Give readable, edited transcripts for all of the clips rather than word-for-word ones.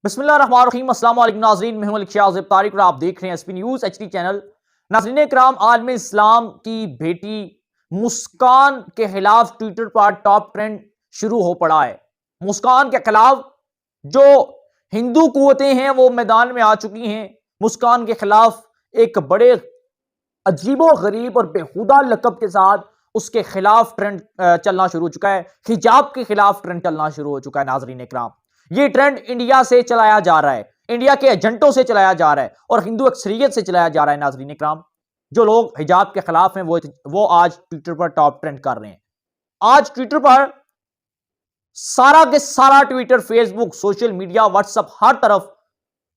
बिस्मिल्लाहिर्रहमानिर्रहीम। अस्सलाम वालेकुम नाज़रीन, मैं हूं अलिक तारिक और आप देख रहे हैं एसपी न्यूज़ एचडी चैनल। नाज़रीन इकराम, आलम इस्लाम की बेटी मुस्कान के खिलाफ ट्विटर पर टॉप ट्रेंड शुरू हो पड़ा है। मुस्कान के खिलाफ जो हिंदू कुव्वतें हैं वो मैदान में आ चुकी हैं। मुस्कान के खिलाफ एक बड़े अजीबो गरीब और बेहुदा लकब के साथ उसके खिलाफ ट्रेंड चलना शुरू हो चुका है। हिजाब के खिलाफ ट्रेंड चलना शुरू हो चुका है। नाजरीन इकराम, ये ट्रेंड इंडिया से चलाया जा रहा है, इंडिया के एजेंटों से चलाया जा रहा है और हिंदू अक्सरियत से चलाया जा रहा है। नाजरीन इकराम, जो लोग हिजाब के खिलाफ हैं वो आज ट्विटर पर टॉप ट्रेंड कर रहे हैं। आज ट्विटर पर सारा के सारा Twitter, Facebook, social media, WhatsApp, हर तरफ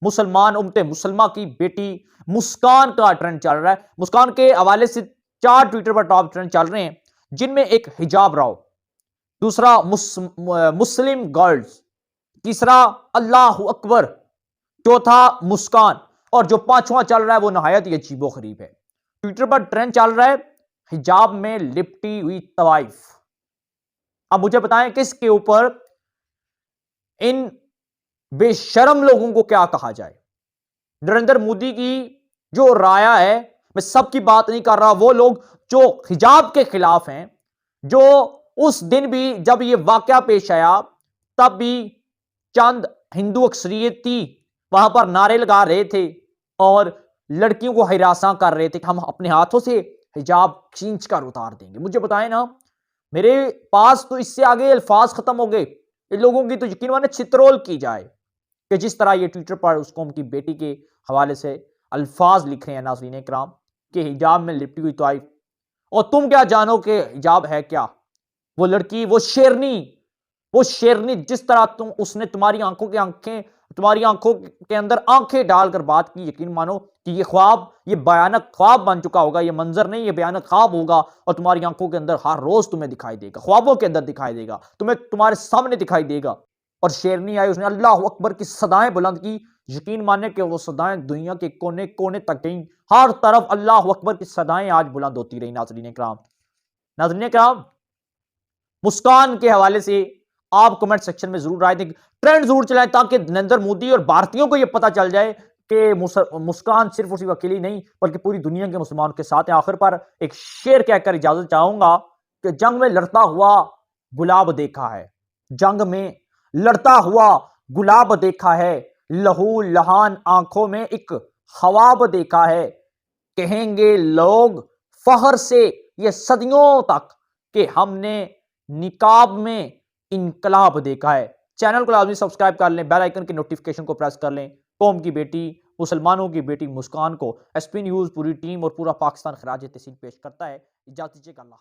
मुसलमान उम्मते मुसलमा की बेटी मुस्कान का ट्रेंड चल रहा है। मुस्कान के हवाले से 4 ट्विटर पर टॉप ट्रेंड चल रहे हैं, जिनमें एक हिजाब राव, दूसरा मुस्लिम गर्ल्स, तीसरा अल्लाह अकबर, चौथा मुस्कान और जो पांचवा चल रहा है वो नहायत ही अजीबो गरीब है। ट्विटर पर ट्रेंड चल रहा है हिजाब में लिपटी हुई तवाइफ। अब मुझे बताएं किसके ऊपर इन बेशरम लोगों को क्या कहा जाए। नरेंद्र मोदी की जो राया है, मैं सबकी बात नहीं कर रहा, वो लोग जो हिजाब के खिलाफ हैं, जो उस दिन भी जब ये वाकया पेश आया तब भी चंद हिंदू अक्सरियती वहां पर नारे लगा रहे थे और लड़कियों को हिरासा कर रहे थे कि हम अपने हाथों से हिजाब खींच कर उतार देंगे। मुझे बताएं ना, मेरे पास तो इससे आगे अल्फाज खत्म हो गए। इन लोगों की तो यकीन माने चित्रोल की जाए कि जिस तरह ये ट्विटर पर उस कौम की बेटी के हवाले से अल्फाज लिख रहे हैं। नाज़रीन इकराम, कि हिजाब में लिपटी हुई तवाइफ, और तुम क्या जानो कि हिजाब है क्या। वो लड़की, वो शेरनी जिस तरह उसने तुम्हारी आंखों के अंदर आंखें डालकर बात की, यकीन मानो कि ये ख्वाब, ये भयानक ख्वाब बन चुका होगा। ये मंजर नहीं, ये भयानक ख्वाब होगा और तुम्हारी आंखों के अंदर हर रोज तुम्हें दिखाई देगा, ख्वाबों के अंदर दिखाई देगा, तुम्हें तुम्हारे सामने दिखाई देगा। और शेरनी आई, उसने अल्लाह अकबर की सदाएं बुलंद की। यकीन माने कि वो सदाएं दुनिया के कोने कोने तक गई, हर तरफ अल्लाह अकबर की सदाएं आज बुलंद होती रही। नाज़रीन कराम, मुस्कान के हवाले से आप कमेंट सेक्शन में जरूर राय दें, ट्रेंड जरूर चलाएं, ताकि नरेंद्र मोदी और भारतीयों को यह पता चल जाए कि मुस्कान सिर्फ उसी अकेली नहीं बल्कि पूरी दुनिया के मुसलमानों के साथ है। आखिर पर एक शेर कहकर इजाजत चाहूंगा कि जंग में लड़ता हुआ गुलाब देखा है, जंग में लड़ता हुआ गुलाब देखा है, लहू लहान आंखों में एक ख्वाब देखा है। कहेंगे लोग फखर से ये सदियों तक कि हमने निकाब में इनकलाब देखा है। चैनल को लाजमी सब्सक्राइब कर लें, बेल आइकन की नोटिफिकेशन को प्रेस कर लें। कौम की बेटी, मुसलमानों की बेटी मुस्कान को एसपी न्यूज़ पूरी टीम और पूरा पाकिस्तान खराज तहसीन पेश करता है। इजाजत दीजिएगा, अल्लाह।